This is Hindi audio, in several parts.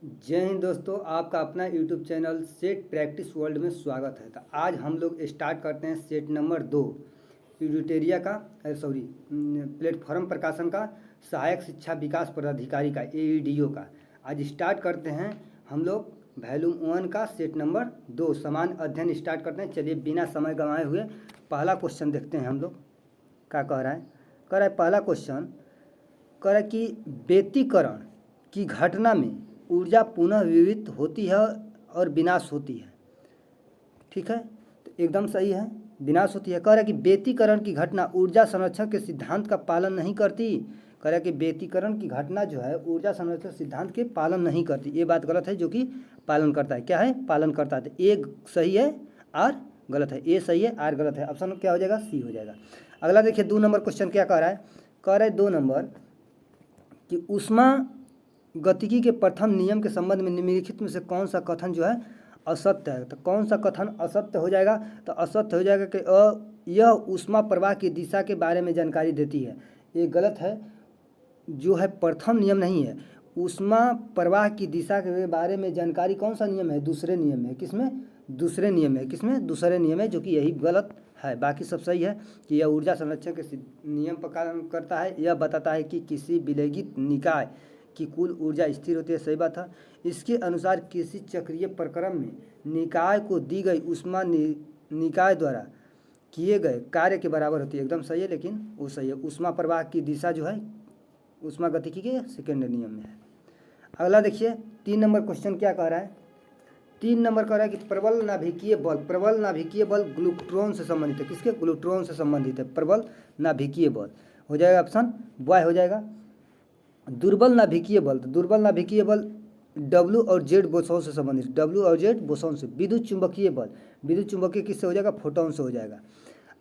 जय हिंद दोस्तों, आपका अपना YouTube channel set practice world में स्वागत है। तो आज हम लोग स्टार्ट करते हैं सेट नंबर 2 एडिटोरिया का प्लेटफॉर्म प्रकाशन का सहायक शिक्षा विकास पदाधिकारी का AEDO का। आज स्टार्ट करते हैं हम लोग वॉल्यूम 1 का सेट नंबर 2 समान अध्ययन स्टार्ट करते हैं। चलिए बिना समय गंवाए हुए पहला क्वेश्चन देखते हैं हम लोग क्या कह रहा है। पहला क्वेश्चन कह रहा है कि व्यतिकरण की घटना में ऊर्जा पुनः विविध होती है और विनाश होती है। ठीक है, तो एकदम सही है, विनाश होती है। कह रहा है कि व्यतिकरण की घटना ऊर्जा संरक्षण के सिद्धांत का पालन नहीं करती। कह रहा है कि व्यतिकरण की घटना जो है ऊर्जा संरक्षण सिद्धांत के पालन नहीं करती। ये बात गलत है, जो कि पालन करता है। क्या है? पालन करता है। तो ए सही है, आर गलत है। ए सही है, आर गलत है। ऑप्शन क्या हो जाएगा? सी हो जाएगा। अगला देखिए 2 नंबर क्वेश्चन क्या कह रहा है। कह रहा है 2 नंबर कि ऊष्मा गतिकी के प्रथम नियम के संबंध में निम्नलिखित में से कौन सा कथन जो है असत्य है। तो कौन सा कथन असत्य हो जाएगा? तो असत्य हो जाएगा कि यह ऊष्मा प्रवाह की दिशा के बारे में जानकारी देती है। ये गलत है, जो है प्रथम नियम नहीं है। ऊष्मा प्रवाह की दिशा के बारे में जानकारी कौन सा नियम है? दूसरे नियम में। किसमें? दूसरे नियम है। किसमें? दूसरे नियम है, जो कि यही गलत है। बाकी सब सही है कि यह ऊर्जा संरक्षण के नियम पर काम करता है। यह बताता है कि किसी विलगित निकाय की कुल ऊर्जा स्थिर होती है। सही बात है। इसके अनुसार किसी चक्रीय प्रक्रम में निकाय को दी गई ऊष्मा निकाय द्वारा किए गए कार्य के बराबर होती है। एकदम सही है, लेकिन वो सही है। ऊष्मा प्रवाह की दिशा जो है ऊष्मा गतिकी के सेकेंड नियम में है। अगला देखिए 3 नंबर क्वेश्चन क्या कह रहा है। 3 नंबर कह रहा है कि प्रबल नाभिकीय बल ग्लूट्रॉन से संबंधित है। किसके? ग्लूट्रॉन से संबंधित है। प्रबल नाभिकीय बल हो जाएगा, ऑप्शन बॉय हो जाएगा। दुर्बल नाभिकीय बल, तो दुर्बल नाभिकीय बल W और Z बोसोन से संबंधित। W और Z बोसोन से। विद्युत चुंबकीय बल, विद्युत चुंबकीय किससे हो जाएगा? फोटोन से हो जाएगा।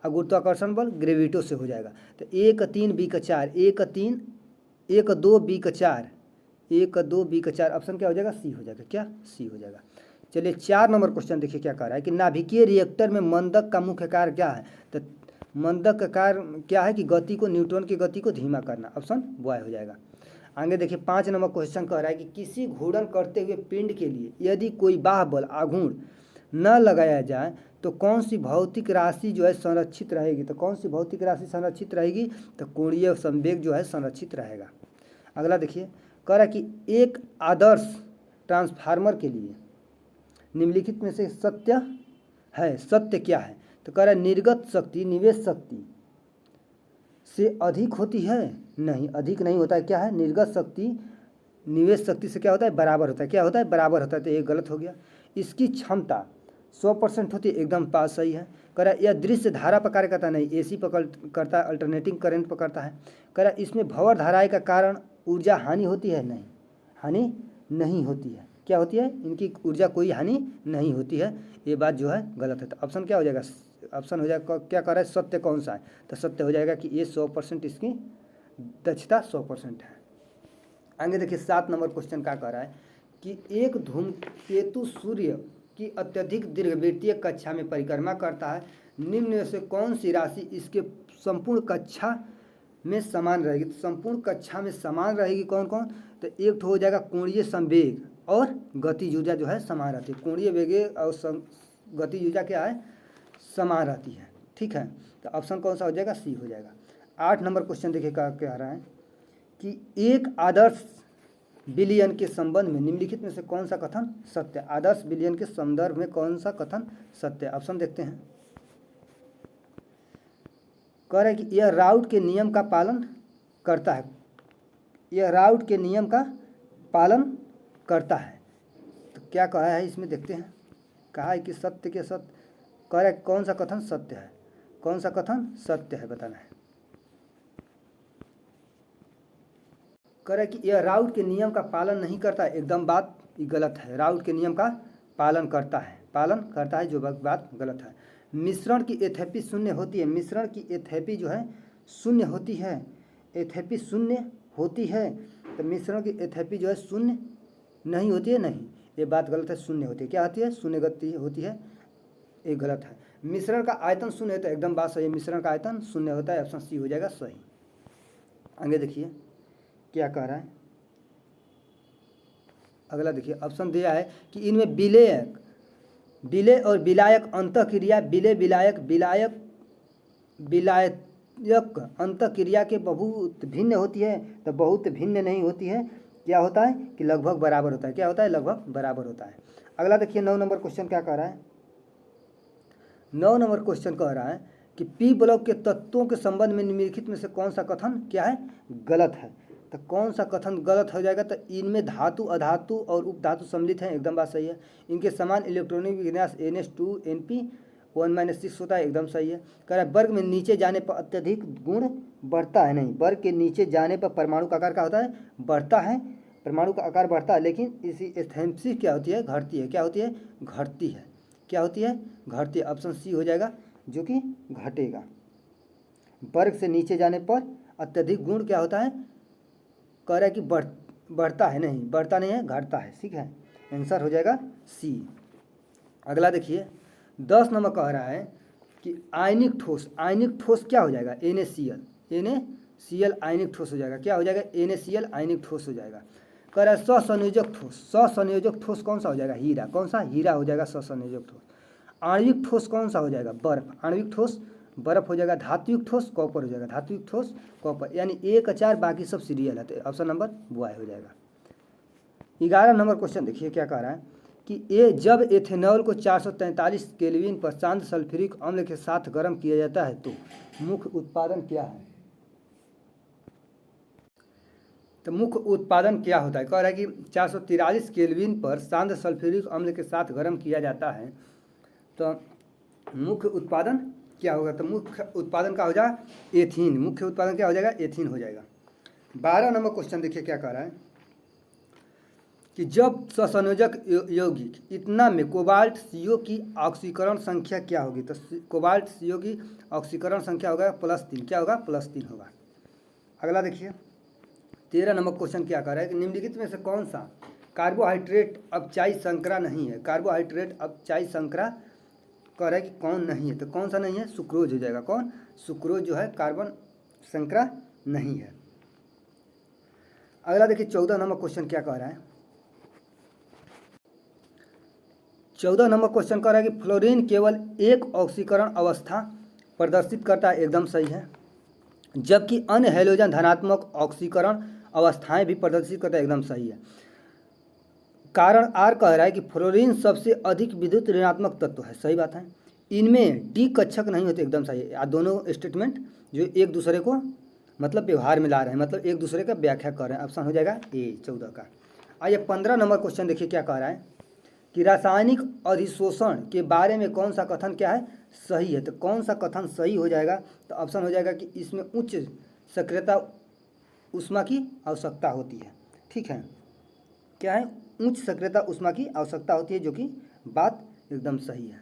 और गुरुत्वाकर्षण बल ग्रेविटो से हो जाएगा। तो 1 3 B का 4, 1 3 1 2 B का 4, 1 2 B का 4, ऑप्शन क्या हो जाएगा? सी हो जाएगा। क्या? सी हो जाएगा। चलिए 4 नंबर क्वेश्चन देखिए क्या कह रहा है कि नाभिकीय रिएक्टर में मंदक का मुख्य कार्य क्या है। तो मंदक का कार्य क्या है कि गति को, न्यूट्रॉन की गति को धीमा करना। ऑप्शन बॉय हो जाएगा। आगे देखिए 5 नंबर क्वेश्चन कह रहा है कि किसी घूर्णन करते हुए पिंड के लिए यदि कोई बाह्य बल आघूर्ण न लगाया जाए तो कौन सी भौतिक राशि जो है संरक्षित रहेगी। तो कौन सी भौतिक राशि संरक्षित रहेगी? तो कोणीय संवेग जो है संरक्षित रहेगा। अगला देखिए कह रहा है कि एक आदर्श ट्रांसफार्मर के लिए निम्नलिखित में से सत्य है। सत्य क्या है? तो कह रहा है निर्गत शक्ति निवेश शक्ति से अधिक होती है। नहीं, अधिक नहीं होता है। क्या है? निर्गत शक्ति निवेश शक्ति से क्या होता है? बराबर होता है। क्या होता है? बराबर होता है। तो ये गलत हो गया। इसकी क्षमता 100% होती है। एकदम पास सही है। कह रहा है यह दृश्य धारा पर कार्य करता नहीं, AC पर करता है, अल्टरनेटिंग करंट पर करता है। कह रहा है इसमें भंवर धाराएं का कारण ऊर्जा हानि होती है। नहीं, हानि नहीं होती है। क्या होती है? इनकी ऊर्जा कोई हानि नहीं होती है। ये बात जो है गलत है। तो ऑप्शन क्या हो जाएगा? ऑप्शन हो जाएगा, क्या कह रहा है? सत्य कौन सा है? तो सत्य हो जाएगा कि ये 100% इसकी दक्षता 100% है। आगे देखिए 7 नंबर क्वेश्चन क्या कह रहा है कि एक धूमकेतु सूर्य की अत्यधिक दीर्घवृत्तीय कक्षा में परिक्रमा करता है। निम्न में से कौन सी राशि इसके संपूर्ण कक्षा में समान रहेगी। तो संपूर्ण कक्षा में समान रहेगी कौन कौन? तो एक तो हो जाएगा कोणीय संवेग और गतिज ऊर्जा जो है समान रहती है। कोणीय वेग और गतिज ऊर्जा क्या है? समान रहती है। ठीक है, तो ऑप्शन कौन सा हो जाएगा? सी हो जाएगा। 8 नंबर क्वेश्चन देखिए क्या कह रहा है कि एक आदर्श विलयन के संबंध में निम्नलिखित में से कौन सा कथन सत्य है। आदर्श विलयन के संदर्भ में कौन सा कथन सत्य है? ऑप्शन देखते हैं। कह रहा है कि यह राउट के नियम का पालन करता है। यह राउट के नियम का पालन करता है। तो क्या कहा है इसमें देखते हैं। कहा है कि सत्य के सत्य। कह रहा है कौन सा कथन सत्य है? कौन सा कथन सत्य है बताना है। कह रहा है कि यह राउट के नियम का पालन नहीं करता है। एकदम बात गलत है। राउट के नियम का पालन करता है। पालन करता है, जो बात गलत है। मिश्रण की एंथैल्पी शून्य होती है। मिश्रण की एंथैल्पी जो है शून्य होती है। एंथैल्पी शून्य होती है। तो मिश्रण की एंथैल्पी जो है शून्य नहीं होती है। नहीं, ये बात गलत है। शून्य होती है। क्या होती है? शून्य गति होती है। ये गलत है। मिश्रण का आयतन शून्य होता है। एकदम बात सही है। मिश्रण का आयतन शून्य होता है। ऑप्शन सी हो जाएगा सही। आगे देखिए क्या कह रहा है। अगला देखिए ऑप्शन दिया है कि इनमें विलेय और विलायक अंतःक्रिया विलायक अंतःक्रिया के बहुत भिन्न होती है, तो बहुत भिन्न नहीं होती है। क्या होता है कि लगभग बराबर होता है। क्या होता है? लगभग बराबर होता है। अगला देखिए 9 नंबर क्वेश्चन क्या कह रहा है। 9 नंबर क्वेश्चन कह रहा है कि पी ब्लॉक के तत्वों के संबंध में निम्नलिखित में से कौन सा कथन क्या है? गलत है। तो कौन सा कथन गलत हो जाएगा? तो इनमें धातु, अधातु और उपधातु सम्मिलित हैं, एकदम बात सही है। इनके समान इलेक्ट्रॉनिक विन्यास NH2NP1-6 होता है, एकदम सही है। कह रहा है वर्ग में नीचे जाने पर अत्यधिक गुण बढ़ता है। नहीं, वर्ग के नीचे जाने पर परमाणु का आकार क्या होता है? बढ़ता है। परमाणु का आकार बढ़ता है, लेकिन इसी एस्थेंसिस क्या होती है? घटती है। क्या होती है? घटती है। क्या होती है? घटती है। ऑप्शन सी हो जाएगा, जो कि घटेगा। वर्ग से नीचे जाने पर अत्यधिक गुण क्या होता है? कह रहा है कि बढ़ता है। नहीं, बढ़ता नहीं है, घटता है। ठीक है, आंसर हो जाएगा सी। अगला देखिए 10 नंबर कह रहा है कि आयनिक ठोस क्या हो जाएगा? NaCl आयनिक ठोस हो जाएगा। क्या हो जाएगा? NaCl आयनिक ठोस हो जाएगा। कह रहा है ससंयोजक ठोस कौन सा हो जाएगा? हीरा। कौन सा? हीरा हो जाएगा ससंयोजक ठोस। आणविक ठोस कौन सा हो जाएगा? बर्फ। आणविक ठोस बर्फ हो जाएगा। धात्विक ठोस कॉपर हो जाएगा। धात्विक ठोस कॉपर, यानी 1-4 बाकी सब सीरियल है, तो ऑप्शन नंबर वाई हो जाएगा। 11 नंबर क्वेश्चन देखिए क्या कह रहा है कि जब एथेनॉल को 443 केल्विन पर शांत सल्फ्यूरिक अम्ल के साथ गर्म किया जाता है तो मुख्य उत्पादन क्या है? तो मुख्य उत्पादन क्या होता है? कह रहा है कि 443 केल्विन पर शांत सल्फ्यूरिक अम्ल के साथ गर्म किया जाता है तो मुख्य उत्पादन क्या होगा? तो मुख्य उत्पादन का हो जाएगा एथीन। मुख्य उत्पादन क्या हो जाएगा? एथीन हो जाएगा। 12 नंबर क्वेश्चन देखिए क्या कह रहा है कि जब ससंयोजक यौगिक इतना में कोबाल्ट CO की ऑक्सीकरण संख्या क्या होगी? तो कोबाल्ट CO की ऑक्सीकरण संख्या होगा +3। क्या होगा? +3 होगा। अगला देखिए 13 नंबर क्वेश्चन क्या कह रहा है कि निम्नलिखित में से कौन सा कार्बोहाइड्रेट अपचायी संकरा नहीं है? कार्बोहाइड्रेट अपचायी संकरा कह रहा है कि कौन नहीं है? तो कौन सा नहीं है? सुक्रोज हो जाएगा। कौन? सुक्रोज जो है कार्बन संकरा नहीं है। अगला देखिए 14 नंबर क्वेश्चन क्या कह रहा है। 14 नंबर क्वेश्चन कह रहा है कि फ्लोरीन केवल एक ऑक्सीकरण अवस्था प्रदर्शित करता है, एकदम सही है, जबकि अन्य हैलोजन धनात्मक ऑक्सीकरण अवस्थाएं भी प्रदर्शित करता है, एकदम सही है। कारण आर कह रहा है कि फ्लोरीन सबसे अधिक विद्युत ऋणात्मक तत्व है, सही बात है। इनमें डी कक्षक नहीं होते, एकदम सही है। दोनों स्टेटमेंट जो एक दूसरे को मतलब व्यवहार में ला रहे हैं, मतलब एक दूसरे का व्याख्या कर रहे हैं। ऑप्शन हो जाएगा ए 14 का। आइए 15 नंबर क्वेश्चन देखिए क्या कह रहा है कि रासायनिक अधिशोषण के बारे में कौन सा कथन क्या है? सही है। तो कौन सा कथन सही हो जाएगा? तो ऑप्शन हो जाएगा कि इसमें उच्च सक्रियता ऊष्मा की आवश्यकता होती है। ठीक है, क्या है? उच्च सक्रियता ऊष्मा की आवश्यकता होती है, जो कि बात एकदम सही है।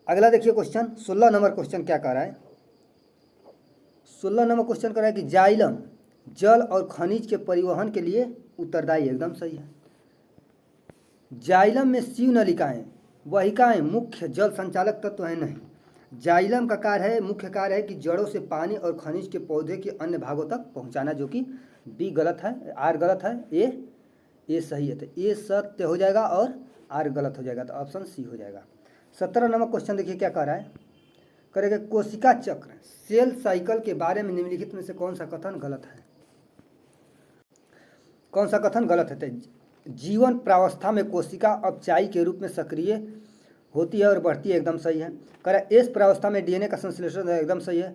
अगला देखिए क्वेश्चन 16 नंबर क्वेश्चन क्या कह रहा है। 16 नंबर क्वेश्चन कह रहा है कि जाइलम जल और खनिज के परिवहन के लिए उत्तरदायी, एकदम सही है। जाइलम में सीव नलिकाएं वहिकाएं मुख्य जल संचालक तत्व है, नहीं। जाइलम का कार्य है, मुख्य कार्य है कि जड़ों से पानी और खनिज के पौधे के अन्य भागों तक पहुंचाना, जो कि बी गलत है, आर गलत है, ए सही है। तो ए सत्य हो जाएगा और आर गलत हो जाएगा, तो ऑप्शन सी हो जाएगा। 17 नंबर क्वेश्चन देखिए क्या कह रहा है। करेगा कोशिका चक्र सेल साइकिल के बारे में निम्नलिखित में से कौन सा कथन गलत है? कौन सा कथन गलत है? तो जीवन प्रावस्था में कोशिका अपचायी के रूप में सक्रिय होती है और बढ़ती है, एकदम सही है। कह रहा है एस प्रावस्था में DNA का संश्लेषण है, एकदम सही है।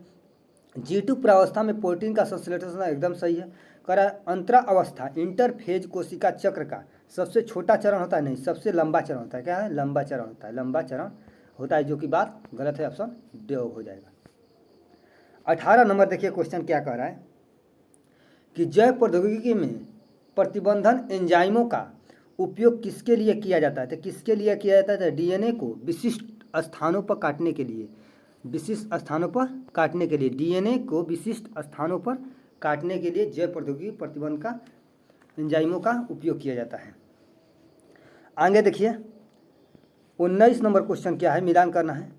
G2 प्रावस्था में प्रोटीन का संश्लेषण है, एकदम सही है। कह रहा है अंतरा अवस्था इंटरफेज कोशिका चक्र का सबसे छोटा चरण होता है, नहीं, सबसे लंबा चरण होता है। क्या है? लंबा चरण होता है, लंबा चरण होता है, जो कि बात गलत है, ऑप्शन डी हो जाएगा। 18 नंबर देखिए क्वेश्चन क्या कह रहा है कि जैव प्रौद्योगिकी में प्रतिबंधन एंजाइमों का उपयोग किसके लिए किया जाता है? तो किसके लिए किया जाता है? तो DNA को विशिष्ट स्थानों पर काटने के लिए, विशिष्ट स्थानों पर काटने के लिए, DNA को विशिष्ट स्थानों पर काटने के लिए जैव प्रौद्योगिकी प्रतिबंध का एंजाइमों का उपयोग किया जाता है। आगे देखिए 19 नंबर क्वेश्चन क्या है, मिलान करना है।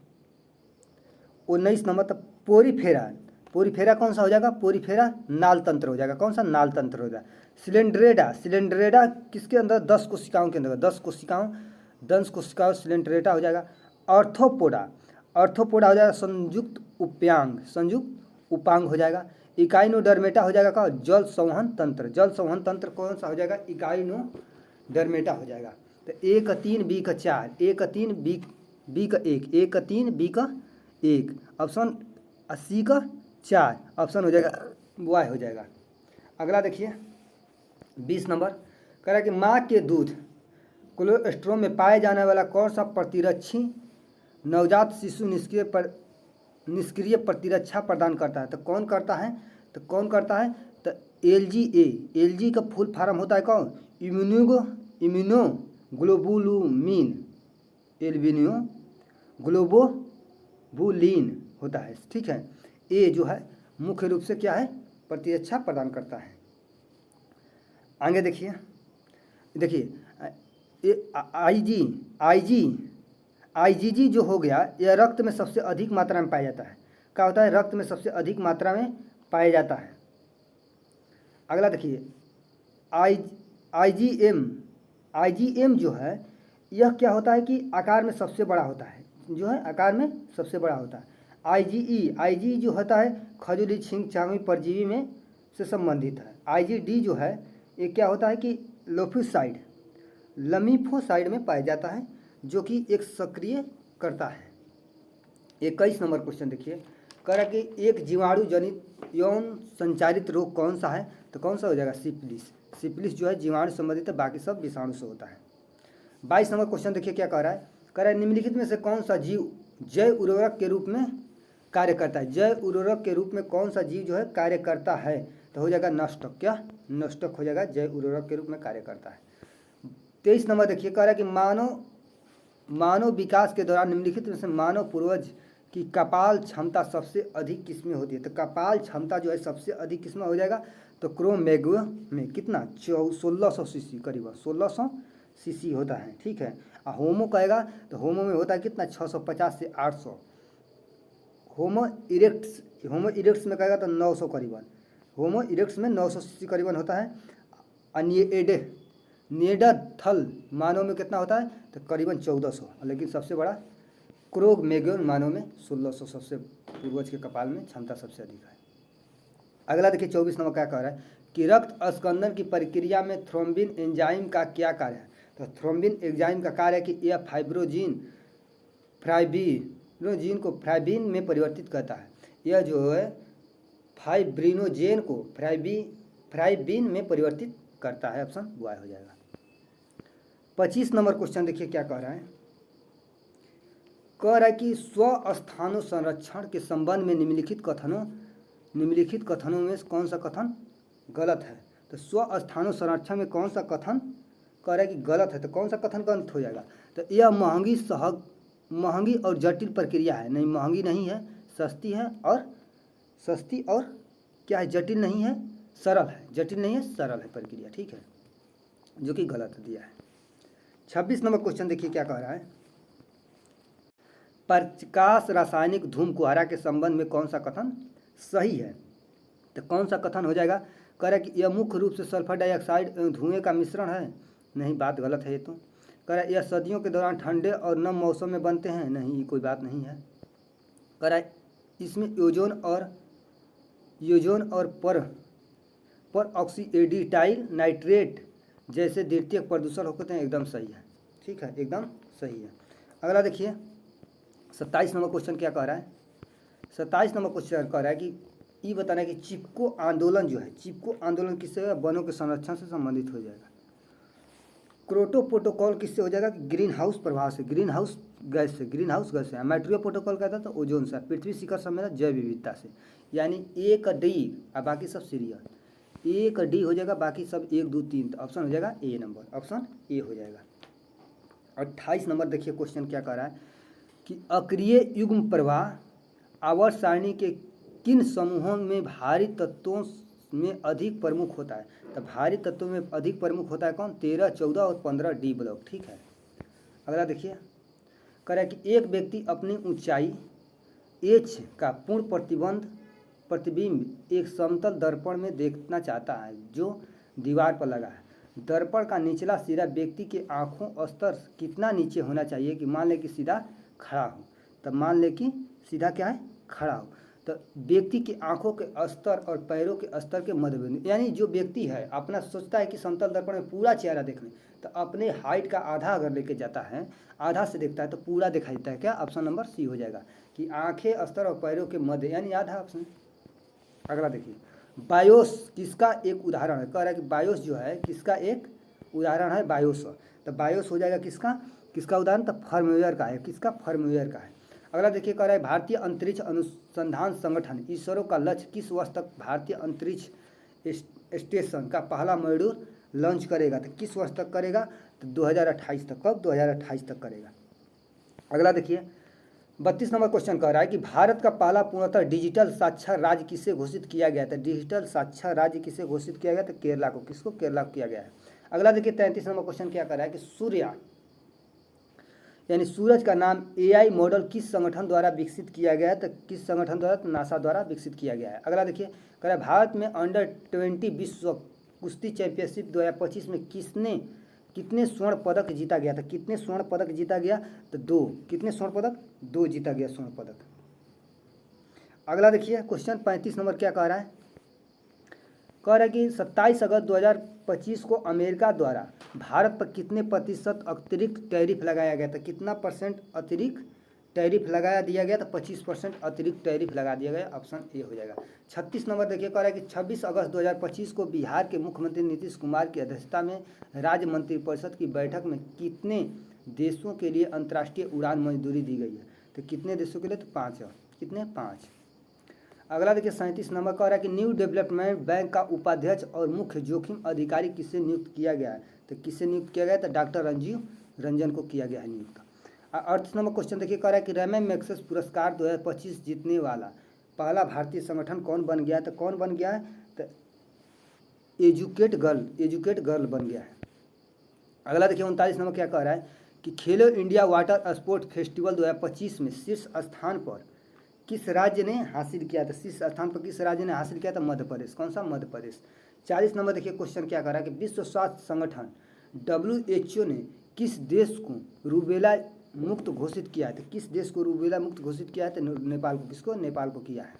19 नंबर तो पोरीफेरा पोरीफेरा कौन सा हो जाएगा, पोरीफेरा नाल तंत्र हो जाएगा। कौन सा, नाल तंत्र हो जाएगा। सिलेंड्रेटा, सिलेंड्रेटा किसके अंदर, 10 कोशिकाओं के अंदर, 10 कोशिकाओं सिलेंड्रेटा हो जाएगा। ऑर्थोपोडा, ऑर्थोपोडा हो जाएगा संयुक्त उपांग, संयुक्त उपांग हो जाएगा। इकाइनोडर्मेटा हो जाएगा का, जल संवहन तंत्र, जल संवहन तंत्र कौन सा हो जाएगा, इकाइनोडर्मेटा हो जाएगा। तो ए का 3 बी का 4, ए का 3 बी का 1, ए का 3 बी का 1, ऑप्शन सी का 4, ऑप्शन हो जाएगा वाई हो जाएगा। अगला देखिए 20 नंबर, कह रहा है कि माँ के दूध कोलोस्ट्रम में पाए जाने वाला कौन सा प्रतिरक्षी नवजात शिशु निष्क्रिय प्रतिरक्षा प्रदान करता है। तो कौन करता है, तो कौन करता है, तो LGA, LG का फुल फॉर्म होता है कौन, इम्यूनोग्लोबुलिन, ग्लोबुलिन होता है, ठीक है। ए जो है मुख्य रूप से क्या है, प्रतिरक्षा प्रदान करता है। आगे देखिए, IgG जो हो गया, यह रक्त में सबसे अधिक मात्रा में पाया जाता है। क्या होता है, रक्त में सबसे अधिक मात्रा में पाया जाता है। अगला देखिए IgM जो है, यह क्या होता है कि आकार में सबसे बड़ा होता है, जो है आकार में सबसे बड़ा होता है। IgE जो होता है खजूरी छींक चांगवी परजीवी में से संबंधित है। IgD जो है ये क्या होता है कि लमीफोसाइड में पाया जाता है, जो कि एक सक्रिय करता है। 21 नंबर क्वेश्चन देखिए, कह रहा है कि एक जीवाणु जनित यौन संचारित रोग कौन सा है, तो कौन सा हो जाएगा, सिफिलिस। सिफिलिस जो है जीवाणु संबंधित है, बाकी सब विषाणु से होता है। 22 नंबर क्वेश्चन देखिए क्या कह रहा है, कह रहा है निम्नलिखित में से कौन सा जीव जैव उर्वरक के रूप में कार्य करता है। जैव उर्वरक के रूप में कौन सा जीव जो है कार्य करता है, तो हो जाएगा नष्टक। क्या, नष्टक हो जाएगा, जैव उर्वरक के रूप में कार्य करता है। 23 नंबर देखिए, कह रहा है कि मानव विकास के दौरान निम्नलिखित में से मानव पूर्वज की कपाल क्षमता सबसे अधिक किसमें होती है। तो कपाल क्षमता जो है सबसे अधिक किसमें हो जाएगा, तो क्रोमैगुआ में कितना 1600 सीसी, करीबन 1600 सीसी होता है, ठीक है। और होमो कहेगा तो होमो में होता है कितना 650 से 800। होमो इरेक्ट्स में कहेगा तो 900 करीबन, होमो इरेक्ट्स में 900 सीसी करीबन होता है। निएंडरथल मानव में कितना होता है, तो करीबन 1400, लेकिन सबसे बड़ा क्रोमैगुआ मानव में 1600, सबसे पूर्वज के कपाल में क्षमता सबसे अधिक है। अगला देखिए 24 नंबर क्या कह रहा है कि रक्त स्कंदन की प्रक्रिया में थ्रोम्बिन एंजाइम का क्या कार्य है। तो थ्रोम्बिन एंजाइम का कार्य है कि यह फाइब्रिनोजिन को फ्राइबिन में परिवर्तित करता है। यह जो है फाइब्रिनोजेन को फ्राइबिन में परिवर्तित करता है, ऑप्शन वाई हो जाएगा। 25 नंबर क्वेश्चन देखिए क्या कह रहा है, कि स्वस्थानु संरक्षण के संबंध में निम्नलिखित कथनों में कौन सा कथन गलत है। तो स्वस्थानु संरक्षण में कौन सा कथन कह रहा है कि गलत है, तो कौन सा कथन गलत हो जाएगा, तो यह महंगी और जटिल प्रक्रिया है। नहीं, महंगी नहीं है, सस्ती और क्या है, जटिल नहीं है, सरल है। जटिल नहीं है, सरल है प्रक्रिया, ठीक है, जो कि गलत दिया है। 26 नंबर क्वेश्चन देखिए क्या कह रहा है, प्रकाश रासायनिक धूम कुहारा के संबंध में कौन सा कथन सही है। तो कौन सा कथन हो जाएगा, कह रहा है कि यह मुख्य रूप से सल्फर डाइऑक्साइड एवं धुएं का मिश्रण है। नहीं, बात गलत है ये तो। कह रहा है यह सदियों के दौरान ठंडे और नम मौसम में बनते हैं। नहीं, ये कोई बात नहीं है। कह रहा है इसमें ओजोन और पर ऑक्सीएडिटाइल नाइट्रेट जैसे द्वितीयक प्रदूषण होते हैं। एकदम सही है, ठीक है, एकदम सही है। अगला देखिए 27 नंबर क्वेश्चन क्या कह रहा है, 27 नंबर क्वेश्चन कह रहा है कि ये बताना है कि चिपको आंदोलन जो है, चिपको आंदोलन किससे, वनों के संरक्षण से संबंधित हो जाएगा। क्योटो प्रोटोकॉल किससे हो जाएगा, ग्रीन हाउस प्रभाव से, ग्रीन हाउस गैस से। मैट्रियो प्रोटोकॉल कहता है तो ओजोन से। पृथ्वी शिखर सम्मेलन जैव विविधता से। यानी एक डी और बाकी सब सीरियल, एक डी हो जाएगा, बाकी सब 1 2 3, तो ऑप्शन हो जाएगा ए नंबर, ऑप्शन ए हो जाएगा। 28 नंबर देखिए क्वेश्चन क्या कह रहा है कि अक्रिय युग्म प्रवाह आवर्त सारणी के किन समूहों में भारी तत्वों में अधिक प्रमुख होता है। तो भारी तत्वों में अधिक प्रमुख होता है कौन, 13, 14 और 15 डी ब्लॉक, ठीक है। अगला देखिए कह रहा है कि एक व्यक्ति अपनी ऊंचाई h का पूर्ण प्रतिबंध प्रतिबिंब एक समतल दर्पण में देखना चाहता है जो दीवार पर लगा है। दर्पण का निचला सिरा व्यक्ति के आंखों स्तर कितना नीचे होना चाहिए कि मान ले कि सीधा खड़ा हो। तब मान ले कि सीधा क्या है, खड़ा हो। तो व्यक्ति की आंखों के स्तर और पैरों के स्तर के मध्य बिंदु, यानी जो व्यक्ति है अपना सोचता है कि समतल दर्पण में पूरा चेहरा देख ले, तो अपने हाइट का आधा अगर लेके जाता है, आधा से देखता है तो पूरा दिखाई देता है। क्या, ऑप्शन नंबर सी हो जाएगा कि आंखें स्तर और पैरों के मध्य, यानी आधा ऑप्शन। अगला देखिए, बायोस किसका एक उदाहरण है। कह रहा है कि बायोस जो है किसका एक उदाहरण है, बायोस। तो बायोस हो जाएगा किसका, किसका उदाहरण, तो फर्मवेयर का है। किसका, फर्मवेयर का है। अगला देखिए, कह रहा है भारतीय अंतरिक्ष अनुसंधान संगठन इसरो का लक्ष्य किस वर्ष तक भारतीय अंतरिक्ष स्टेशन का पहला मॉड्यूल लॉन्च करेगा। तो किस वर्ष तक करेगा, तो 2028 तक। कब, 2028 तक करेगा। अगला देखिए, 32 नंबर क्वेश्चन कह रहा है कि भारत का पहला पूर्णतः डिजिटल साक्षर राज्य किसे घोषित किया गया था। डिजिटल साक्षर राज्य किसे घोषित किया गया, तो केरला को। किसको, केरला को किया गया है। अगला देखिए, 33 नंबर क्वेश्चन क्या कर रहा है कि सूर्य यानी सूरज का नाम एआई मॉडल किस संगठन द्वारा विकसित किया गया है। तो किस संगठन द्वारा, तो नासा द्वारा विकसित किया गया है। अगला देखिए, कह रहा है भारत में अंडर-20 विश्व कुश्ती चैंपियनशिप 2025 में कितने स्वर्ण पदक जीता गया था। कितने स्वर्ण पदक जीता गया, तो 2। कितने स्वर्ण पदक, 2 जीता गया स्वर्ण पदक। अगला देखिए, क्वेश्चन 35 नंबर क्या कह रहा है, कह रहा है कि 27 अगस्त 2025 को अमेरिका द्वारा भारत पर कितने प्रतिशत अतिरिक्त टैरिफ लगाया गया था। कितना परसेंट अतिरिक्त टैरिफ लगा दिया गया, तो 25% अतिरिक्त टैरिफ लगा दिया गया। ऑप्शन ए हो जाएगा। 36 नंबर देखिए, कह रहा है कि 26 अगस्त 2025 को बिहार के मुख्यमंत्री नीतीश कुमार की अध्यक्षता में राज्य मंत्रिपरिषद की बैठक में कितने देशों के लिए अंतर्राष्ट्रीय उड़ान मंजूरी दी गई है। तो कितने देशों के लिए, तो 5। कितने, 5। अगला देखिए, 37 नंबर कह रहा है कि न्यू डेवलपमेंट बैंक का उपाध्यक्ष और मुख्य जोखिम अधिकारी किसे नियुक्त किया गया है। तो किसे नियुक्त किया गया, तो डॉक्टर राजीव रंजन को किया गया है नियुक्त। 38 नंबर क्वेश्चन देखिए, कह रहा है कि रैमन मैग्सेसे पुरस्कार 2025 जीतने वाला पहला भारतीय संगठन कौन बन गया है। तो कौन बन गया है, तो एजुकेट गर्ल बन गया है। अगला देखिए, 39 नंबर क्या कह रहा है कि खेलो इंडिया वाटर स्पोर्ट फेस्टिवल 2025 में शीर्ष स्थान पर किस राज्य ने हासिल किया था। शीर्ष स्थान पर किस राज्य ने हासिल किया था, मध्य प्रदेश। कौन सा, मध्य प्रदेश। 40 नंबर देखिए, क्वेश्चन क्या कर रहा है कि विश्व स्वास्थ्य संगठन WHO ने किस देश को रूबेला मुक्त घोषित किया है। तो किस देश को रूबेला मुक्त घोषित किया है, तो नेपाल को। किसको, नेपाल को किया है।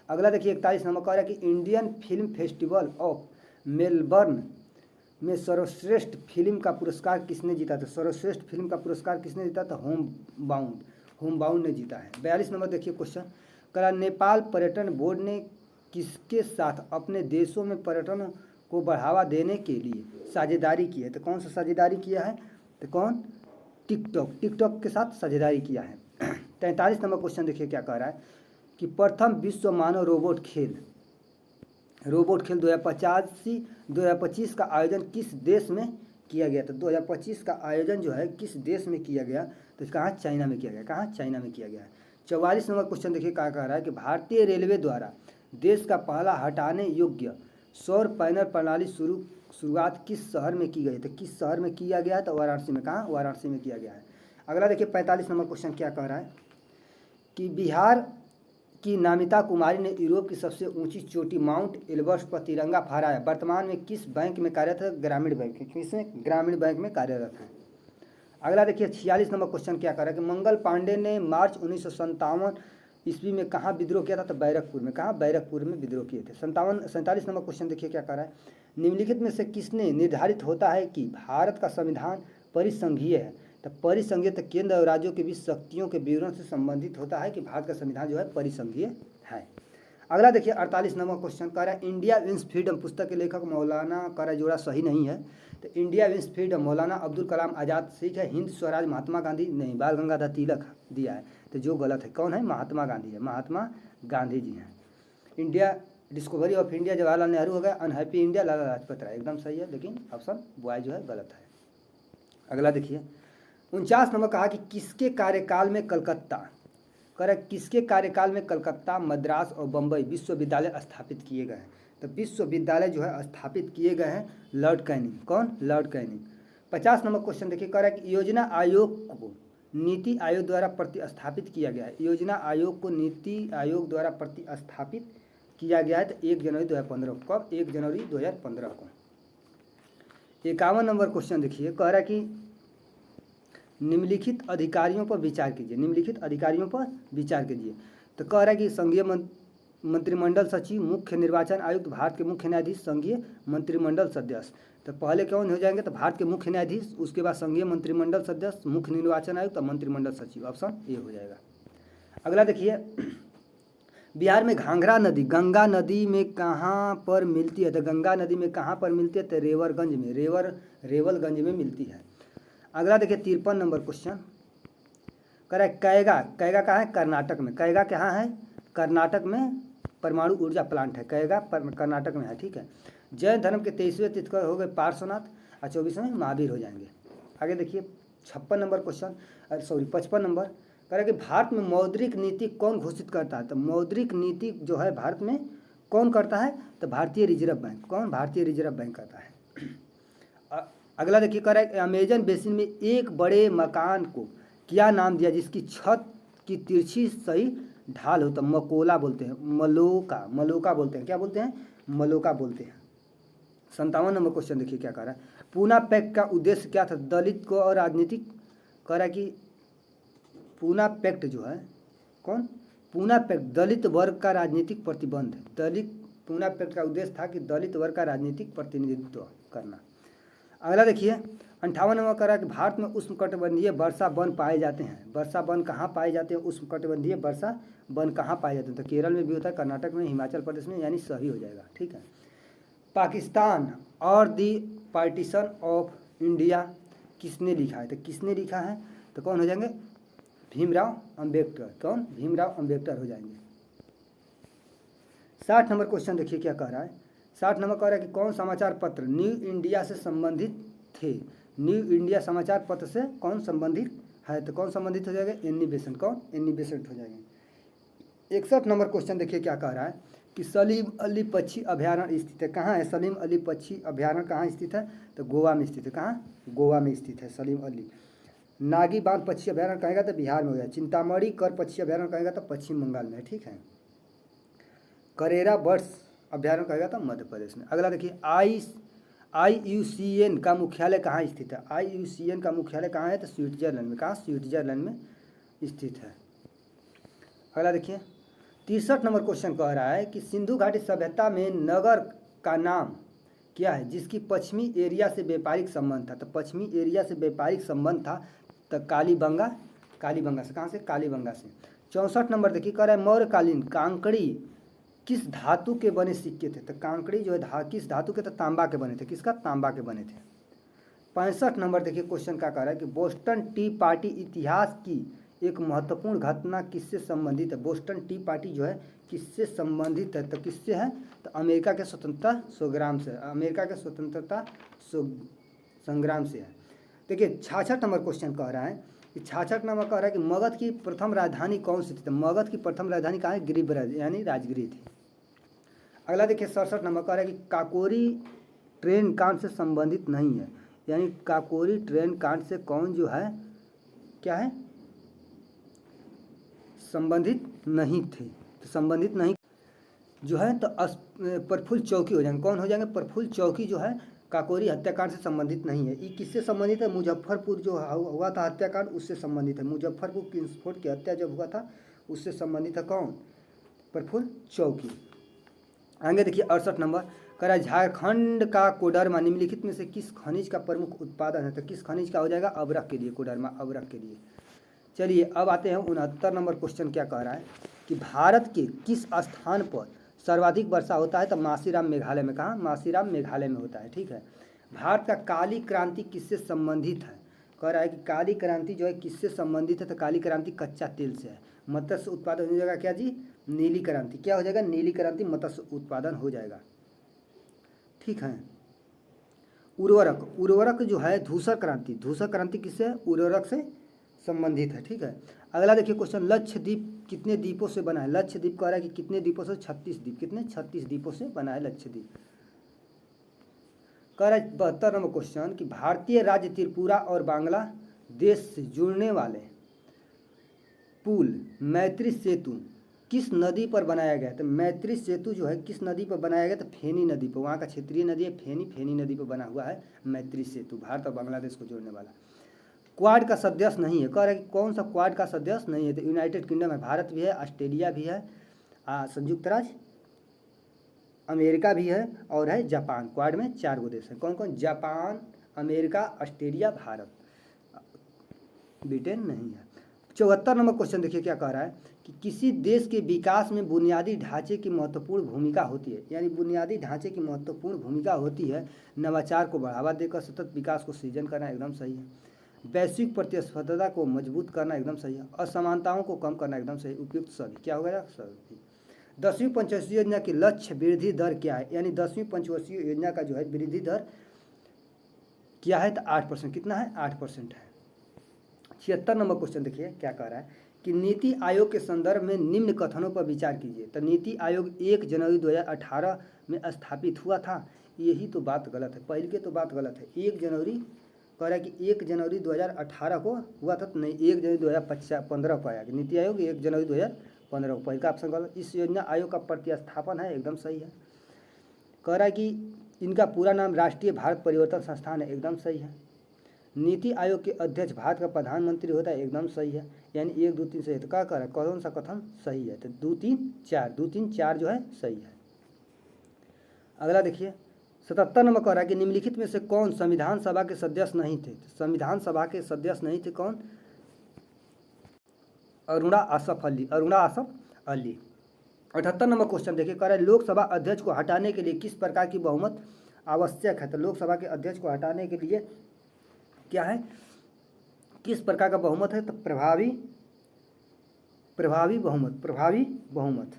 अगला देखिए, 41 नंबर कह रहा है कि Indian film festival of Melbourne में सर्वश्रेष्ठ फिल्म का पुरस्कार किसने जीता था। सर्वश्रेष्ठ फिल्म का पुरस्कार किसने जीता था, होम बाउंड ने जीता है। 42 नंबर देखिए, क्वेश्चन करा नेपाल पर्यटन बोर्ड ने किसके साथ अपने देशों में पर्यटन को बढ़ावा देने के लिए साझेदारी की है। तो कौन सा साझेदारी किया है, तो कौन, टिकटॉक के साथ साझेदारी किया है। 43 नंबर क्वेश्चन देखिए क्या कह रहा है कि प्रथम विश्व मानव रोबोट खेल 2025 का आयोजन किस देश में किया गया। तो 2025 का आयोजन जो है किस देश में किया गया, तो कहाँ, चाइना में किया गया। कहाँ, चाइना में किया गया है। 44 नंबर क्वेश्चन देखिए क्या कह रहा है कि भारतीय रेलवे द्वारा देश का पहला हटाने योग्य सौर पैनल प्रणाली शुरुआत किस शहर में की गई। तो किस शहर में किया गया, तो वाराणसी में। कहाँ, वाराणसी में किया गया है। अगला देखिए, 45 नंबर क्वेश्चन क्या कह रहा है कि बिहार की नामिता कुमारी ने यूरोप की सबसे ऊंची चोटी माउंट एल्ब्रस पर तिरंगा फहराया। वर्तमान में किस बैंक में कार्यरत है, ग्रामीण बैंक। किसमें, ग्रामीण बैंक में कार्यरत है। अगला देखिए, 46 नंबर क्वेश्चन क्या कर रहा है कि मंगल पांडे ने मार्च 1957 ईस्वी में कहाँ विद्रोह किया था। तो बैरकपुर में। कहाँ, बैरकपुर में विद्रोह किए थे। 47 नंबर क्वेश्चन देखिए क्या कर रहा है, निम्नलिखित में से किसने निर्धारित होता है कि भारत का संविधान परिसंघीय है। तो परिसंघीय तो केंद्र और राज्यों के बीच शक्तियों के विवरण से संबंधित होता है कि भारत का संविधान जो है परिसंघीय है। अगला देखिए, 48 नंबर क्वेश्चन कह रहा है इंडिया विंस फ्रीडम पुस्तक के लेखक मौलाना कह रहा है जोड़ा सही नहीं है। तो इंडिया विंस फ्रीडम मौलाना अब्दुल कलाम आज़ाद ठीक है, हिंद स्वराज महात्मा गांधी नहीं, बाल गंगाधर तिलक दिया है। तो जो गलत है, कौन है, महात्मा गांधी है, महात्मा गांधी जी हैं। India discovery of India Jawaharlal Nehru हो गया, अनहैप्पी इंडिया लाला लाजपत राय, एकदम सही है, लेकिन ऑप्शन बॉय जो है गलत है। अगला देखिए, 49 नंबर कहा कि किसके कार्यकाल में कलकत्ता, करेक्ट, किसके कार्यकाल में कलकत्ता, मद्रास और बम्बई विश्वविद्यालय स्थापित किए गए हैं। तो विश्वविद्यालय जो है स्थापित किए गए हैं लॉर्ड कैनिंग। कौन, लॉर्ड कैनिंग। 50 नंबर क्वेश्चन देखिए कह रहा है कि योजना आयोग को नीति आयोग द्वारा प्रतिस्थापित किया गया है। योजना आयोग को नीति आयोग द्वारा प्रतिस्थापित किया गया है? तो 1 जनवरी 2015 को। कब? 1 जनवरी 2015 को। 51 नंबर क्वेश्चन देखिए, कह रहा है कि निम्नलिखित अधिकारियों पर विचार कीजिए। निम्नलिखित अधिकारियों पर विचार कीजिए। तो कह रहा है कि संघीय मंत्रिमंडल सचिव, मुख्य निर्वाचन आयुक्त, भारत के मुख्य न्यायाधीश, संघीय मंत्रिमंडल सदस्य। तो पहले कौन हो जाएंगे? तो भारत के मुख्य न्यायाधीश, उसके बाद संघीय मंत्रिमंडल सदस्य, मुख्य निर्वाचन आयुक्त और मंत्रिमंडल सचिव। ऑप्शन ए हो जाएगा। अगला देखिए, बिहार में घाघरा नदी गंगा नदी में कहाँ पर मिलती है? तो गंगा नदी में कहाँ पर मिलती है? तो रेवरगंज में, रेवलगंज में मिलती है। अगला देखिए 53 नंबर क्वेश्चन, कह रहा है कैगा। कैगा कहाँ है? कर्नाटक में। कैगा कहाँ है? कर्नाटक में परमाणु ऊर्जा प्लांट है। कैगा कर्नाटक में है। ठीक है। जैन धर्म के 23वें तीर्थंकर हो गए पार्श्वनाथ और 24वें महावीर हो जाएंगे। आगे देखिए 56 नंबर क्वेश्चन, 55 नंबर, कह रहा है कि भारत में मौद्रिक नीति कौन घोषित करता है? तो मौद्रिक नीति जो है भारत में कौन करता है? तो भारतीय रिजर्व बैंक। कौन? भारतीय रिजर्व बैंक करता है। अगला देखिए, कह रहा है अमेजन बेसिन में एक बड़े मकान को क्या नाम दिया जिसकी छत की तिरछी सही ढाल हो? तो मकोला बोलते हैं, मलोका बोलते हैं। क्या बोलते हैं? मलोका बोलते हैं। 57 नंबर क्वेश्चन देखिए क्या कह रहा है, पूना पैक्ट का उद्देश्य क्या था? दलित को और राजनीतिक, कह रहा है कि पूना पैक्ट जो है, कौन? पूना पैक्ट दलित वर्ग का राजनीतिक प्रतिबंध। पूना पैक्ट का उद्देश्य था कि दलित वर्ग का राजनीतिक प्रतिनिधित्व करना। अगला देखिए 58 नंबर कह रहा है कि भारत में उष्णकटिबंधीय वर्षा वन पाए जाते हैं। वर्षा वन कहाँ पाए जाते हैं? उष्णकटिबंधीय वर्षा वन कहाँ पाए जाते हैं? तो केरल में भी होता है, कर्नाटक में, हिमाचल प्रदेश में, यानी सही हो जाएगा। ठीक है। पाकिस्तान और दी पार्टीशन ऑफ इंडिया किसने लिखा है? तो किसने लिखा है? तो कौन हो जाएंगे? भीमराव अंबेडकर। कौन? भीमराव अंबेडकर हो जाएंगे। 60 नंबर क्वेश्चन देखिए क्या कह रहा है, 60 नंबर कह रहा है कि कौन समाचार पत्र न्यू इंडिया से संबंधित थे? न्यू इंडिया समाचार पत्र से कौन संबंधित है? तो कौन संबंधित हो जाएगा? Annie Besant. कौन? एनी बेसेंट हो जाएंगे। 61 नंबर क्वेश्चन देखिए क्या कह रहा है कि सलीम अली पक्षी अभ्यारण्य स्थित है। कहाँ है सलीम अली पक्षी अभ्यारण्य? कहाँ स्थित है? तो गोवा में स्थित है। कहाँ? गोवा में स्थित है सलीम अली। नागी बांध पक्षी अभ्यारण्य कहेगा तो बिहार में हो जाए। चिंतामणि कर पक्षी अभ्यारण्य कहेगा तो पश्चिम बंगाल में है। ठीक है। करेरा बर्ड्स अभ्यारण्य कहेगा तो मध्य प्रदेश में। अगला देखिए IUCN का मुख्यालय कहाँ स्थित है? IUCN का मुख्यालय कहाँ है? तो स्विट्जरलैंड में। कहाँ? स्विट्जरलैंड में स्थित है। अगला देखिए 63 नंबर क्वेश्चन कह रहा है कि सिंधु घाटी सभ्यता में नगर का नाम क्या है जिसकी पश्चिमी एरिया से व्यापारिक संबंध था? तो पश्चिमी एरिया से व्यापारिक संबंध था तो कालीबंगा से। कहाँ से? कालीबंगा से। 64 नंबर देखिए कह रहा है मौर्यकालीन कांकड़ी किस धातु के बने सिक्के थे? तो कांकड़ी जो है किस धातु के? तो तांबा के बने थे। किसका? तांबा के बने थे। 65 नंबर देखिए क्वेश्चन क्या कह रहा है कि बोस्टन टी पार्टी इतिहास की एक महत्वपूर्ण घटना किससे संबंधित है? बोस्टन टी पार्टी जो है किससे संबंधित है? तो किससे है? तो अमेरिका के स्वतंत्रता संग्राम से। अमेरिका के स्वतंत्रता संग्राम से है। देखिए 66 नंबर क्वेश्चन कह रहा है कि 66 नंबर कह रहा है कि मगध की प्रथम राजधानी कौन सी थी? तो मगध की प्रथम राजधानी कहाँ है? गिरिब्रज यानी राजगिरी थी। अगला देखिए 67 नंबर कह रहा है कि काकोरी ट्रेन कांड से संबंधित नहीं है, यानी काकोरी ट्रेन कांड से कौन जो है क्या है? संबंधित नहीं थे। तो संबंधित नहीं जो है तो प्रफुल्ल चौकी हो जाएंगे। कौन हो जाएंगे? प्रफुल्ल चौकी जो है काकोरी हत्याकांड से संबंधित नहीं है। ये किससे संबंधित है? मुजफ्फरपुर जो हुआ था हत्याकांड उससे संबंधित है। मुजफ्फरपुर की विस्फोट की हत्या जब हुआ था उससे संबंधित है। कौन? प्रफुल्ल चौकी। आगे देखिए 68 नंबर कह रहा है झारखंड का कोडरमा निम्नलिखित में से किस खनिज का प्रमुख उत्पादन है? तो किस खनिज का हो जाएगा? अबरख के लिए। कोडरमा अबरख के लिए। चलिए अब आते हैं 69 नंबर क्वेश्चन क्या कह रहा है कि भारत के किस स्थान पर सर्वाधिक वर्षा होता है? तो मासीराम मेघालय में। कहाँ? मासीराम मेघालय में होता है। ठीक है। भारत का काली क्रांति किससे संबंधित है? कह रहा है कि काली क्रांति जो है किससे संबंधित है? तो काली क्रांति कच्चा तेल से है। मत्स्य उत्पादन हो जाएगा क्या जी? नीली क्रांति। क्या हो जाएगा? नीली क्रांति मत्स्य उत्पादन हो जाएगा। ठीक है। उर्वरक जो है धूसर क्रांति किससे? उर्वरक से संबंधित है। ठीक है। अगला देखिए क्वेश्चन लक्षद्वीप कितने द्वीपों से बना है? लक्षद्वीप कह रहा है कि कितने द्वीपों से? 36 द्वीप। कितने? 36 द्वीपों से बना है लक्षद्वीप। कह रहा है 72 नंबर क्वेश्चन कि भारतीय राज्य त्रिपुरा और बांग्लादेश से जुड़ने वाले पुल मैत्री सेतु किस नदी पर बनाया गया? तो मैत्री सेतु जो है किस नदी पर बनाया गया? तो फेनी नदी पर, वहाँ का क्षेत्रीय नदी है फेनी, फेनी नदी पर बना हुआ है मैत्री सेतु, भारत और बांग्लादेश को जोड़ने वाला। क्वाड का सदस्य नहीं है, कह रहा है कि कौन सा क्वाड का सदस्य नहीं है? तो यूनाइटेड किंगडम है, भारत भी है, ऑस्ट्रेलिया भी है, संयुक्त राज्य अमेरिका भी है, और है जापान। क्वाड में 4 गो देश हैं, कौन कौन? Japan, America, Australia, Bharat, Britain नहीं है। 74 नंबर क्वेश्चन देखिए क्या कह रहा है कि किसी देश के विकास में बुनियादी ढांचे की महत्वपूर्ण भूमिका होती है, यानी बुनियादी ढांचे की महत्वपूर्ण भूमिका होती है नवाचार को बढ़ावा देकर सतत विकास को सृजन करना, एकदम सही है। वैश्विक प्रतिस्पर्धा को मजबूत करना, एकदम सही है। असमानताओं को कम करना, एकदम सही, उपयुक्त सभी। क्या होगा? सभी। 10वीं पंचवर्षीय योजना की लक्ष्य वृद्धि दर क्या है? यानी 10वीं पंचवर्षीय योजना का जो है वृद्धि दर क्या है? तो 8%। कितना है? 8% है। 76 नंबर क्वेश्चन देखिए क्या कह रहा है कि नीति आयोग के संदर्भ में निम्न कथनों पर विचार कीजिए। तो नीति आयोग 1 जनवरी 2018 में स्थापित हुआ था, यही तो बात गलत है, पहले के तो बात गलत है। 1 जनवरी कह रहा है कि 1 जनवरी 2018 को हुआ था, तो नहीं, 1 जनवरी 2015 को आया कि नीति आयोग 1 जनवरी 2015 को, पहले का ऑप्शन गलत। इस योजना आयोग का प्रतिस्थापन है, एकदम सही है। कह रहा है कि इनका पूरा नाम राष्ट्रीय भारत परिवर्तन संस्थान है, एकदम सही है। नीति आयोग के अध्यक्ष भारत का प्रधानमंत्री होता है, एकदम सही है। यानी 1 2 3 सही है। तो क्या कह रहा है, कौन सा कथन सही है? तो 2 3 4, 2 3 4 जो है सही है। अगला देखिए 77 नंबर कह रहा है कि निम्नलिखित में से कौन संविधान सभा के सदस्य नहीं थे? संविधान सभा के सदस्य नहीं थे कौन? अरुणा आसफ अली, अरुणा आसफ अली। 78 नंबर क्वेश्चन देखिए कह रहा है लोकसभा अध्यक्ष को हटाने के लिए किस प्रकार की बहुमत आवश्यक है? तो लोकसभा के अध्यक्ष को हटाने के लिए क्या है, किस प्रकार का बहुमत है? तो प्रभावी बहुमत, प्रभावी बहुमत।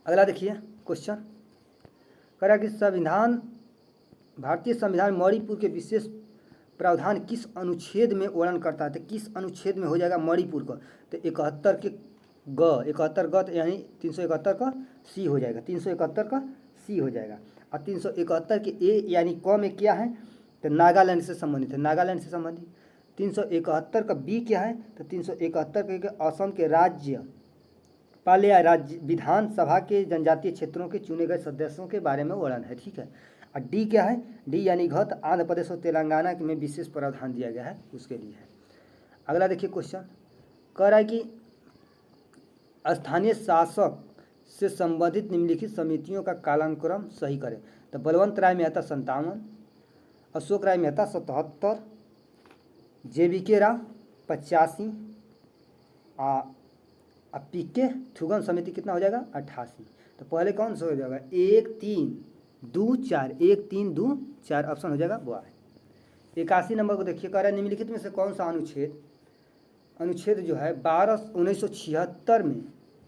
अगला देखिए क्वेश्चन कह रहा है कि भारतीय संविधान मणिपुर के विशेष प्रावधान किस अनुच्छेद में वर्णन करता है? तो किस अनुच्छेद में हो जाएगा मणिपुर का? तो 71 के ग यानी 371 का सी हो जाएगा, 371 का सी हो जाएगा। और 371 के ए यानी क में क्या है? तो नागालैंड से संबंधित है, नागालैंड से संबंधित। 371 का बी क्या है? तो 371 के असम के राज्य पाले या राज्य विधानसभा के जनजातीय क्षेत्रों के चुने गए सदस्यों के बारे में वर्णन है, ठीक है। और डी क्या है? डी यानी घत आंध्र प्रदेश और तेलंगाना में विशेष प्रावधान दिया गया है, उसके लिए है। अगला देखिए क्वेश्चन कह रहा है कि स्थानीय शासक से संबंधित निम्नलिखित समितियों का कालानुक्रम सही करें। तो बलवंत राय मेहता 57, अशोक राय मेहता 77, JBK राव 85, पीके थुगन समिति कितना हो जाएगा? 88। तो पहले कौन सा हो जाएगा? 1 3 2 4, 1 3 2 4 ऑप्शन हो जाएगा वो है। 81 नंबर को देखिए कह रहा है निम्नलिखित में से कौन सा अनुच्छेद जो है 1976 में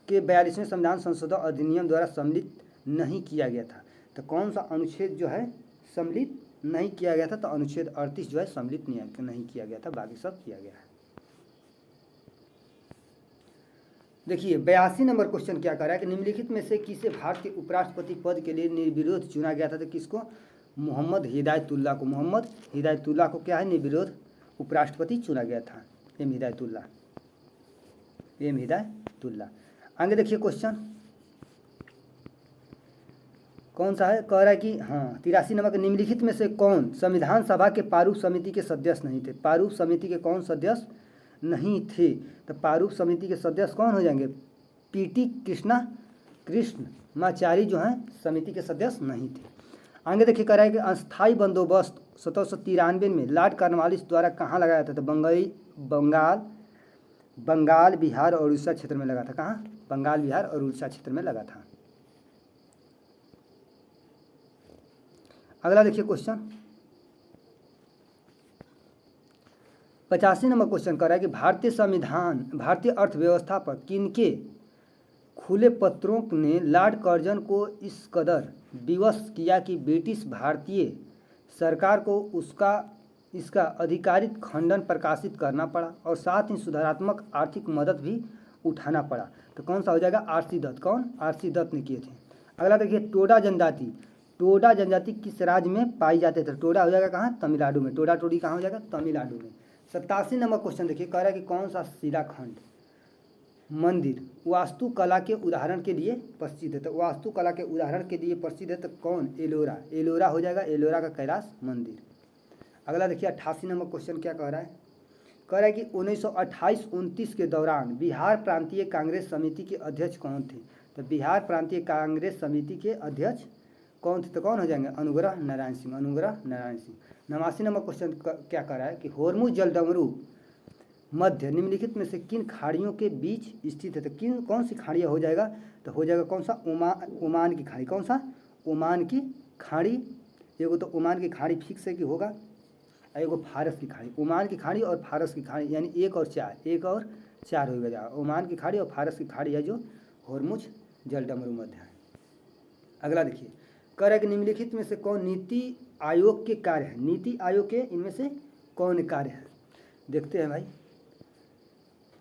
के 42वें संविधान संशोधन अधिनियम द्वारा सम्मिलित नहीं किया गया था? तो कौन सा अनुच्छेद जो है सम्मिलित नहीं किया गया था? तो अनुच्छेद 38 जो है सम्मिलित नहीं किया गया था, बाकी सब किया गया है। देखिए 82 नंबर क्वेश्चन क्या कर रहा है कि निम्नलिखित में से किसे भारत के उपराष्ट्रपति पद के लिए निर्विरोध चुना गया था? तो किसको? मोहम्मद हिदायतुल्लाह को, मोहम्मद हिदायतुल्लाह को क्या है निर्विरोध उपराष्ट्रपति चुना गया था। एम हिदायतुल्लाह। आगे देखिए क्वेश्चन कौन सा है? कह रहा है कि हाँ 83 नंबर के निम्नलिखित में से कौन संविधान सभा के प्रारूप समिति के सदस्य नहीं थे? प्रारूप समिति के कौन सदस्य नहीं थे? तो प्रारूप समिति के सदस्य कौन हो जाएंगे? PT कृष्णमाचारी जो हैं समिति के सदस्य नहीं थे। आगे देखिए कह रहा है कि अस्थायी बंदोबस्त 1793 में लॉर्ड कॉर्नवालिस द्वारा कहाँ लगाया था? तो बंगाल बिहार और उड़ीसा क्षेत्र में लगा था। कहाँ? बंगाल बिहार और उड़ीसा क्षेत्र में लगा था। अगला देखिए क्वेश्चन 85 नंबर क्वेश्चन कर रहा है कि भारतीय अर्थव्यवस्था पर किनके खुले पत्रों ने लॉर्ड कर्जन को इस कदर विवश किया कि ब्रिटिश भारतीय सरकार को इसका अधिकारिक खंडन प्रकाशित करना पड़ा और साथ ही सुधारात्मक आर्थिक मदद भी उठाना पड़ा? तो कौन सा हो जाएगा? RC दत्त। कौन? RC दत्त ने किए थे। अगला देखिए टोडा जनजाति किस राज्य में पाई जाते थे? टोडा हो जाएगा कहाँ? तमिलनाडु में। टोडा टोडी कहाँ हो जाएगा? तमिलनाडु में। 87 नंबर क्वेश्चन देखिए कह रहा है कि कौन सा शिलाखंड मंदिर वास्तुकला के उदाहरण के लिए प्रसिद्ध है। तो वास्तुकला के उदाहरण के लिए प्रसिद्ध है तो कौन? एलोरा। एलोरा हो जाएगा, एलोरा का कैलाश मंदिर। अगला देखिए 88 नंबर क्वेश्चन क्या कह रहा है? कह रहा है कि 1928-29 के दौरान बिहार प्रांतीय कांग्रेस समिति के अध्यक्ष कौन थे? तो बिहार प्रांतीय कांग्रेस समिति के अध्यक्ष कौन थे? तो कौन हो जाएंगे? अनुग्रह नारायण सिंह। अनुग्रह नारायण सिंह। 89 नंबर क्वेश्चन क्या कह रहा है कि होर्मुज जलडमरू मध्य निम्नलिखित में से किन खाड़ियों के बीच स्थित है? तो किन कौन सी खाड़ियाँ हो जाएगा? तो हो जाएगा कौन सा? ओमान की खाड़ी। कौन सा? ओमान की खाड़ी। एगो तो ओमान की खाड़ी फिक्स है कि होगा, एगो फारस की खाड़ी। ओमान की खाड़ी और फारस की खाड़ी यानी 1 और 4 हो गया। ओमान की खाड़ी और फारस की खाड़ी है जो होर्मुज जलडमरू मध्य है। अगला देखिए कह रहा है कि निम्नलिखित में से कौन नीति आयोग के कार्य है? नीति आयोग के इनमें से कौन कार्य है? देखते हैं भाई।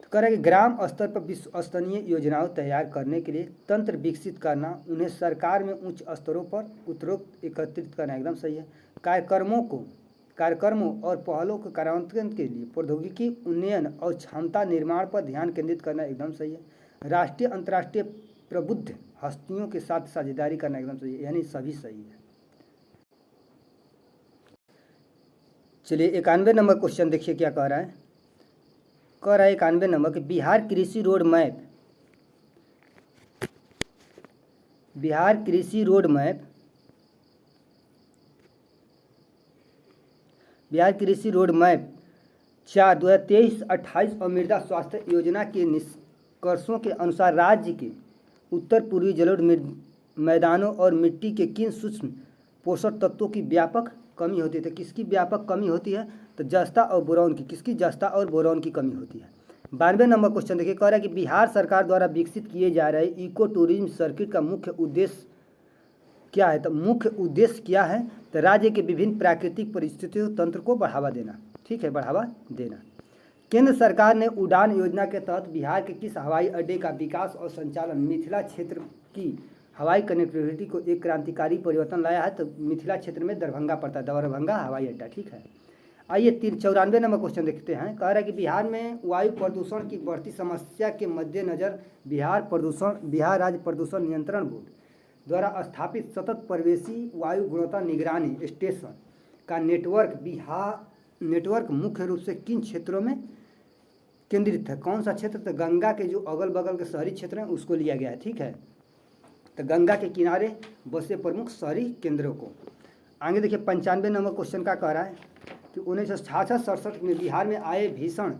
तो कह रहा है कि ग्राम स्तर पर विश्व स्तरीय योजनाओं तैयार करने के लिए तंत्र विकसित करना, उन्हें सरकार में उच्च स्तरों पर उत्तरोक्त एकत्रित करना, एकदम सही है। कार्यक्रमों और पहलों के कार्यान्वयन के लिए प्रौद्योगिकी उन्नयन और क्षमता निर्माण पर ध्यान केंद्रित करना, एकदम सही है। राष्ट्रीय अंतर्राष्ट्रीय प्रबुद्ध हस्तियों के साथ साझेदारी करना, एकदम सही है, यानी सभी सही है। चलिए 91 नंबर क्वेश्चन देखिए क्या कह रहा है? कह रहा है 91 नंबर कि बिहार कृषि रोड मैप बिहार कृषि रोड मैप 4 2023-28 और मृदा स्वास्थ्य योजना के निष्कर्षों के अनुसार राज्य के उत्तर पूर्वी जलोढ़ मैदानों और मिट्टी के किन सूक्ष्म पोषक तत्वों की व्यापक कमी होती है? तो किसकी व्यापक कमी होती है? तो जस्ता और बोरॉन की। किसकी? जस्ता और बोरॉन की कमी होती है। 92 नंबर क्वेश्चन देखिए कह रहा है कि बिहार सरकार द्वारा विकसित किए जा रहे इको टूरिज्म सर्किट का मुख्य उद्देश्य क्या है? तो मुख्य उद्देश्य क्या है? तो राज्य के विभिन्न प्राकृतिक परिस्थितियों तंत्र को बढ़ावा देना। ठीक है, बढ़ावा देना। केंद्र सरकार ने उड़ान योजना के तहत बिहार के किस हवाई अड्डे का विकास और संचालन मिथिला क्षेत्र की हवाई कनेक्टिविटी को एक क्रांतिकारी परिवर्तन लाया है? तो मिथिला क्षेत्र में दरभंगा पड़ता है, दरभंगा हवाई अड्डा। ठीक है। आइए 94 नंबर क्वेश्चन देखते हैं। कह रहा है कि बिहार में वायु प्रदूषण की बढ़ती समस्या के मद्देनजर बिहार राज्य प्रदूषण नियंत्रण बोर्ड द्वारा स्थापित सतत परिवेशी वायु गुणवत्ता निगरानी स्टेशन का नेटवर्क मुख्य रूप से किन क्षेत्रों में केंद्रित है? कौन सा क्षेत्र? तो गंगा के जो अगल बगल के शहरी क्षेत्र हैं उसको लिया गया है। ठीक है, तो गंगा के किनारे बसे प्रमुख शहरी केंद्रों को। आगे देखिए 95 नंबर क्वेश्चन का कह रहा है कि 1966-67 में बिहार में आए भीषण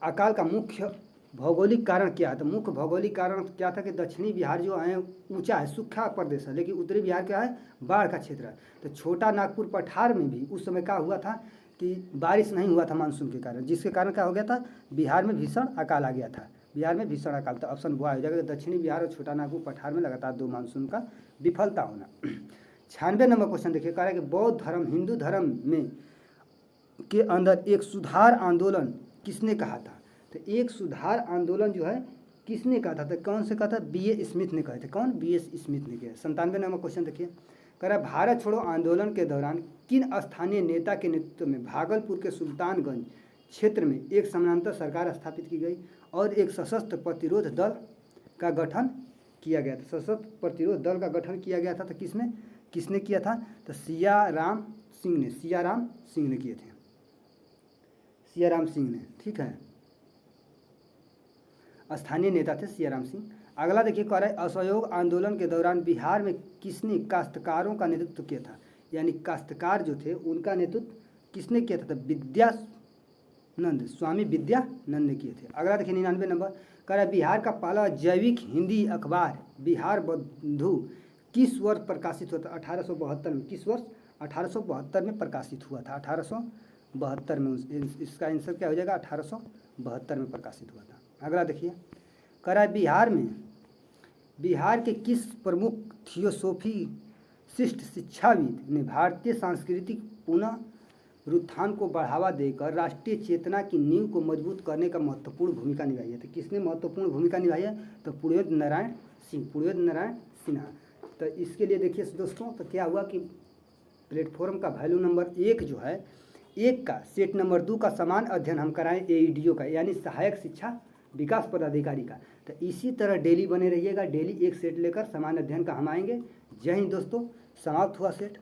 अकाल का मुख्य भौगोलिक कारण क्या है? तो मुख्य भौगोलिक कारण क्या था कि दक्षिणी बिहार जो है ऊंचा है, सूखा प्रदेश है, लेकिन उत्तरी बिहार क्या है? बाढ़ का क्षेत्र है। तो छोटा नागपुर पठार में भी उस समय क्या हुआ था कि बारिश नहीं हुआ था मानसून के कारण, जिसके कारण क्या हो गया था? बिहार में भीषण अकाल आ गया था। बिहार में भीषण अकाल। तो ऑप्शन वो हो जाएगा दक्षिणी बिहार और छोटा नागपुर पठार में लगातार 2 मानसून का विफलता होना। 96 नंबर क्वेश्चन देखिए कह रहा है कि बौद्ध धर्म हिंदू धर्म में के अंदर एक सुधार आंदोलन किसने कहा था? तो एक सुधार आंदोलन जो है किसने कहा था? तो कौन से कहा था? B.A. स्मिथ ने कहे थे। कौन? B.A. स्मिथ ने किया। 97 नंबर क्वेश्चन देखिए कह रहा है भारत छोड़ो आंदोलन के दौरान किन स्थानीय नेता के नेतृत्व में भागलपुर के सुल्तानगंज क्षेत्र में एक समानांतर सरकार स्थापित की गई और एक सशस्त्र प्रतिरोध दल का गठन किया गया था? सशस्त्र प्रतिरोध दल का गठन किया गया था। तो किसने किया था? तो सियाराम सिंह ने किए थे। सियाराम सिंह ने। ठीक है, स्थानीय नेता थे सियाराम सिंह। अगला देखिए कह रहा है असहयोग आंदोलन के दौरान बिहार में किसने काश्तकारों का नेतृत्व किया था? यानी काश्तकार जो थे उनका नेतृत्व किसने किया था? स्वामी विद्यानंद ने किए थे। अगला देखिए 99 नंबर कह रहा है बिहार का पहला जैविक हिंदी अखबार बिहार बंधु किस वर्ष प्रकाशित हुआ था? 1872 में। किस वर्ष? 1872 में प्रकाशित हुआ था। 1872 में। इसका आंसर क्या हो जाएगा? 1872 में प्रकाशित हुआ था। अगला देखिए कह रहा है बिहार के किस प्रमुख थियोसोफिस्ट शिक्षाविद ने भारतीय सांस्कृतिक पुनरुत्थान को बढ़ावा देकर राष्ट्रीय चेतना की नींव को मजबूत करने का महत्वपूर्ण भूमिका निभाई है? तो किसने महत्वपूर्ण भूमिका निभाई है? तो पुण्योद नारायण सिन्हा। तो इसके लिए देखिए दोस्तों, तो क्या हुआ कि प्लेटफॉर्म का वैल्यू नंबर 1 जो है 1 का सेट नंबर 2 का समान अध्ययन हम कराएं AEDO का, यानी सहायक शिक्षा विकास पदाधिकारी का। तो इसी तरह डेली बने रहिएगा, डेली एक सेट लेकर सामान्य अध्ययन का हम आएंगे। जय हिंद दोस्तों, समाप्त हुआ सेट।